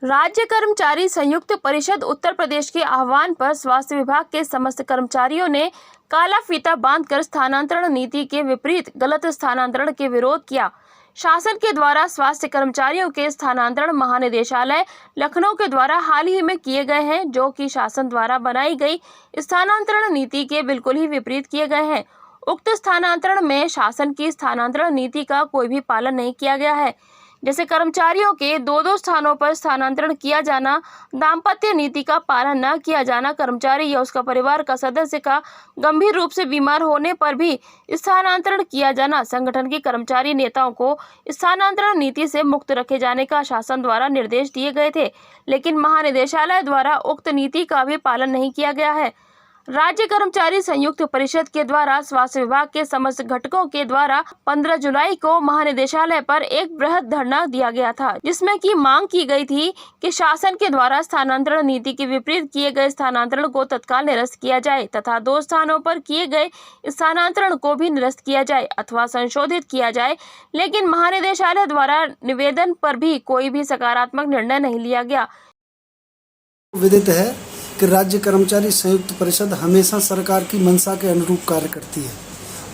राज्य कर्मचारी संयुक्त परिषद उत्तर प्रदेश के आह्वान पर स्वास्थ्य विभाग के समस्त कर्मचारियों ने काला फीता बांधकर स्थानांतरण नीति के विपरीत गलत स्थानांतरण के विरोध किया। शासन के द्वारा स्वास्थ्य कर्मचारियों के स्थानांतरण महानिदेशालय लखनऊ के द्वारा हाल ही में किए गए हैं, जो कि शासन द्वारा बनाई गई स्थानांतरण नीति के बिल्कुल ही विपरीत किए गए हैं। उक्त स्थानांतरण में शासन की स्थानांतरण नीति का कोई भी पालन नहीं किया गया है। जैसे कर्मचारियों के दो स्थानों पर स्थानांतरण किया जाना, दाम्पत्य नीति का पालन न किया जाना, कर्मचारी या उसका परिवार का सदस्य का गंभीर रूप से बीमार होने पर भी स्थानांतरण किया जाना, संगठन के कर्मचारी नेताओं को स्थानांतरण नीति से मुक्त रखे जाने का शासन द्वारा निर्देश दिए गए थे, लेकिन महानिदेशालय द्वारा उक्त नीति का भी पालन नहीं किया गया है। राज्य कर्मचारी संयुक्त परिषद के द्वारा स्वास्थ्य विभाग के समस्त घटकों के द्वारा 15 जुलाई को महानिदेशालय पर एक बृहद धरना दिया गया था, जिसमें की मांग की गई थी कि शासन के द्वारा स्थानांतरण नीति के विपरीत किए गए स्थानांतरण को तत्काल निरस्त किया जाए तथा 2 स्थानों पर किए गए स्थानांतरण को भी निरस्त किया जाए अथवा संशोधित किया जाए, लेकिन महानिदेशालय द्वारा निवेदन पर भी कोई भी सकारात्मक निर्णय नहीं लिया गया। विदित है कि राज्य कर्मचारी संयुक्त परिषद हमेशा सरकार की मंशा के अनुरूप कार्य करती है,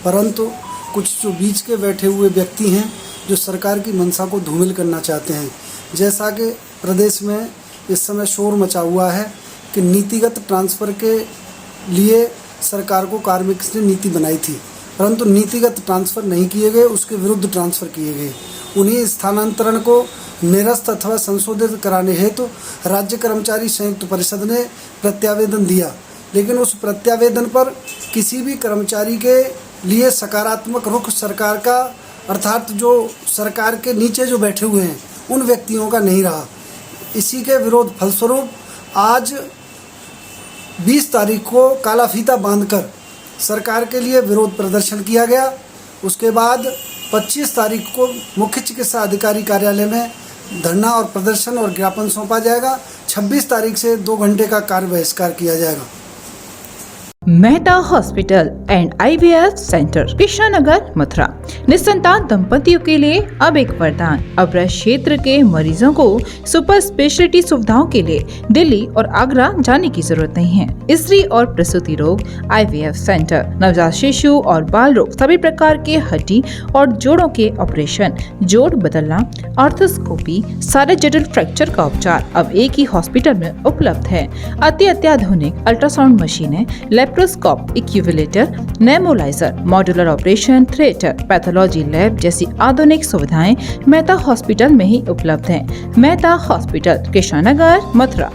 परंतु कुछ जो बीच के बैठे हुए व्यक्ति हैं जो सरकार की मंशा को धूमिल करना चाहते हैं। जैसा कि प्रदेश में इस समय शोर मचा हुआ है कि नीतिगत ट्रांसफ़र के लिए सरकार को कार्मिक ने नीति बनाई थी, परंतु नीतिगत ट्रांसफ़र नहीं किए गए, उसके विरुद्ध ट्रांसफ़र किए गए। उन्हीं स्थानांतरण को निरस्त अथवा संशोधित कराने हेतु राज्य कर्मचारी संयुक्त परिषद ने प्रत्यावेदन दिया, लेकिन उस प्रत्यावेदन पर किसी भी कर्मचारी के लिए सकारात्मक रुख सरकार का, अर्थात जो सरकार के नीचे जो बैठे हुए हैं उन व्यक्तियों का नहीं रहा। इसी के विरोध फलस्वरूप आज 20 तारीख को काला फीता बांधकर सरकार के लिए विरोध प्रदर्शन किया गया। उसके बाद 25 तारीख को मुख्य चिकित्सा अधिकारी कार्यालय में धरना और प्रदर्शन और ज्ञापन सौंपा जाएगा। 26 तारीख से 2 घंटे का कार्य बहिष्कार किया जाएगा। Mehta hospital and IVF centre, Krishnanagar, Mathura. निसंतान दंपतियों के लिए अब एक वरदान। अब क्षेत्र के मरीजों को सुपर स्पेशलिटी सुविधाओं के लिए दिल्ली और आगरा जाने की जरूरत नहीं है। स्त्री और प्रसूति रोग IVF सेंटर, नवजात शिशु और बाल रोग, सभी प्रकार के हड्डी और जोड़ों के ऑपरेशन, जोड़ बदलना, आर्थोस्कोपी, सारे जटिल फ्रैक्चर का उपचार अब एक ही हॉस्पिटल में उपलब्ध है। अत्याधुनिक अल्ट्रासाउंड मशीनें, लेप्रोस्कोप, इक्यूविलेटर, nebuliser, modular operation theatre, pathology lab जैसी आधुनिक सुविधाएं मेहता हॉस्पिटल में ही उपलब्ध हैं। मेहता हॉस्पिटल, कृष्णानगर, मथुरा।